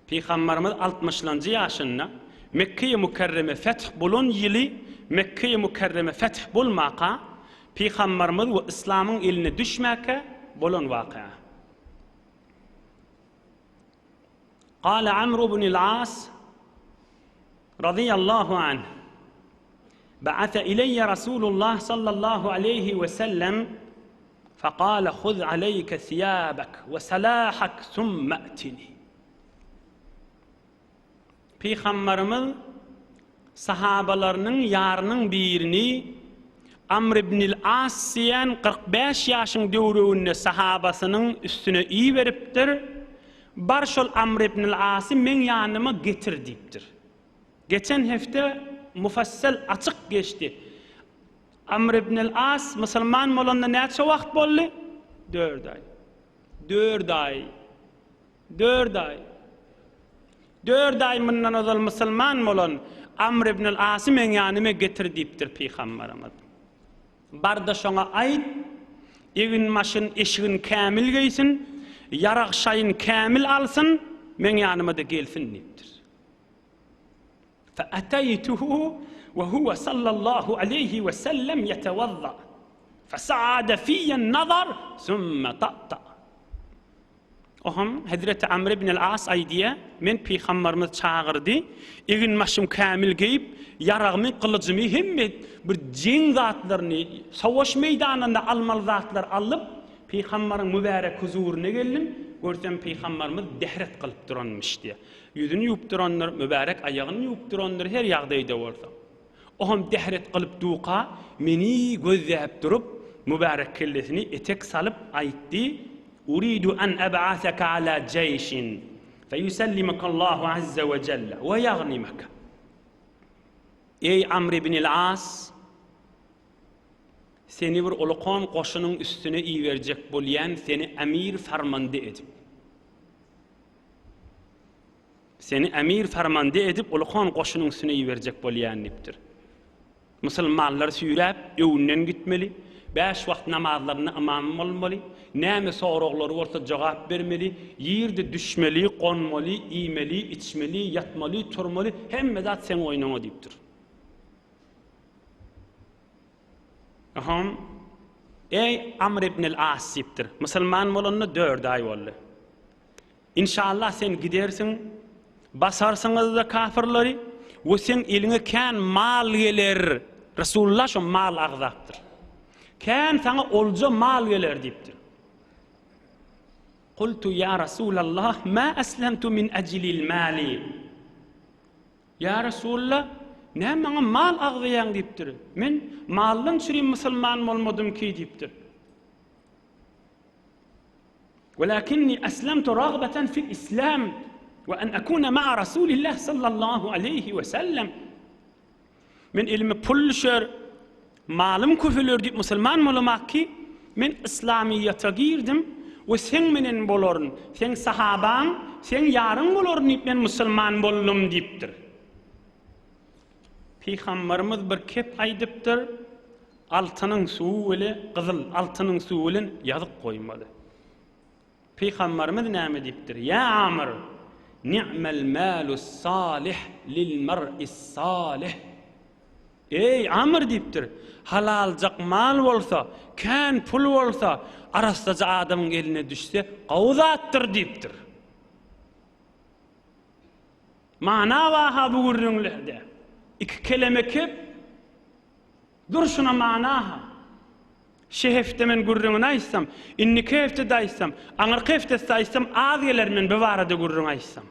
Peygamberimiz 60-njy ýaşynda Mekke-i Mükerreme feth bolan ýyly Mekke-i Mükerreme feth bolmaka Peygamberimiz we İslamyň eline düşmäke bolan waka. Qala Amr ibn al-As radiyallahu anh ba'atha ilayya Rasulullah sallallahu alayhi ve sellem فقال خذ عليك ثيابك وسلاحك ثم أتني. Peygamberimiz sahabalarının yarının birini Amr ibn al-As diýen 45 ýaşyň döwründe sahabasının üstüne iyi beripdir. Bar şol Amr ibn al-Asy men ýanyma getir diýipdir. Geçen hefte mufassal açyk geçdi. Amr ibn al-As musulman bolanda näçe wagt boldy? 4 ay. 4 ay. 4 ay. 4 ay mundan ozal musulman bolan Amr ibn al-Asy men ýanyma getir diýipdir Peygamberimiz. Barda şoňa aýt, evin maşyn eşigin kämil geysin, yaraq şaýyn kämil alsyn, men ýanyma da gelsin diýipdir. Fa ataytuhu wa huwa sallallahu alayhi ve sellem yatawadda. Fasa'ada fiyya an-nazar thumma ta'ta. Oham Hazreti Amr ibn al-As aýdýa, men Peygamberimiz çağırdy, egin maşym kämil geyip, yaragmy, kılıjymy hemme bir jeň zatlaryny savaş meýdanynda almaly zatlar alyp, Peygamberiň mübarek huzuruna geldim. Görsem Peygamberimiz dehret kılıp duranmış diye. Yüzünü ýuwup duranlar, mübarek aýagyny ýuwup duranlar her ýagdaýda bolsa. Oham dehret kılıp duqa, meni gözläp durup, mübarek kellesini etek salyp aýtdy: "Uridu an ab'asaka ala jeýşin, feyusallimaka Allahu azza ve celle ve yagnimaka." Ey Amr ibn al-As, seni bir ulukon koşunun üstüne iyi verecek bolýan seni emir farmandy edip. Seni emir farmandy edip ulukon koşunun üstüne iyi verecek bolýan dipdir. Musulmanlar süýräp öwünden gitmeli, 5 wagt namazlaryny imam bolmaly, näme soraglary bolsa jogap bermeli, ýerde düşmeli, gonmaly, iýmeli, içmeli, ýatmaly, turmaly, hemme zat sen oýnama dipdir. Aham, ey Amr ibn al-As dipdir. Musulman bolanda 4 ay boldy. İnşallah sen gidersin, basarsyňyz da kafirleri, we sen eliňe kän mal geler. Rasulullah şu mal agzapdyr. Kän saňa olja mal geler dipdir. Qultu ya Rasulallah ma aslamtu min ajli al-mali. Ya Rasulullah, näme mal agzayan dipdir. Men maldan çyry musulman bolmadym ki dipdir. Walakinni aslamtu ragbatan fi al-islam wa an akuna ma'a Rasulillah sallallahu alayhi ve sellem. Men ilmi pul şer malym köfülür dip musulman bolmak ki men İslamiyata girdim we sen menen bolaryn, sen sahabaň, sen ýaryn bolaryn dip men musulman boldum dipdir. Peygamberimiz bir kep aýdypdyr, altynyň suwy ile gyzyl altynyň suwy bilen ýazyk goýmaly. Peygamberimiz näme dipdir? Ya Amr, ni'mal malus salih lil mar'is salih. Ey Amr dipdir, halalcak mal bolsa, kän pul bolsa, arasdaja adamyň eline düşse, gawzatdyr dipdir. Mana wa bu gurrunlerde. İki kelime kep, dur şuna manaha. Şehefte men gurrunu aýsam, inni kefte daýsam, aňar kefte daýsam, az geler men bebarada gurrunu aýsam.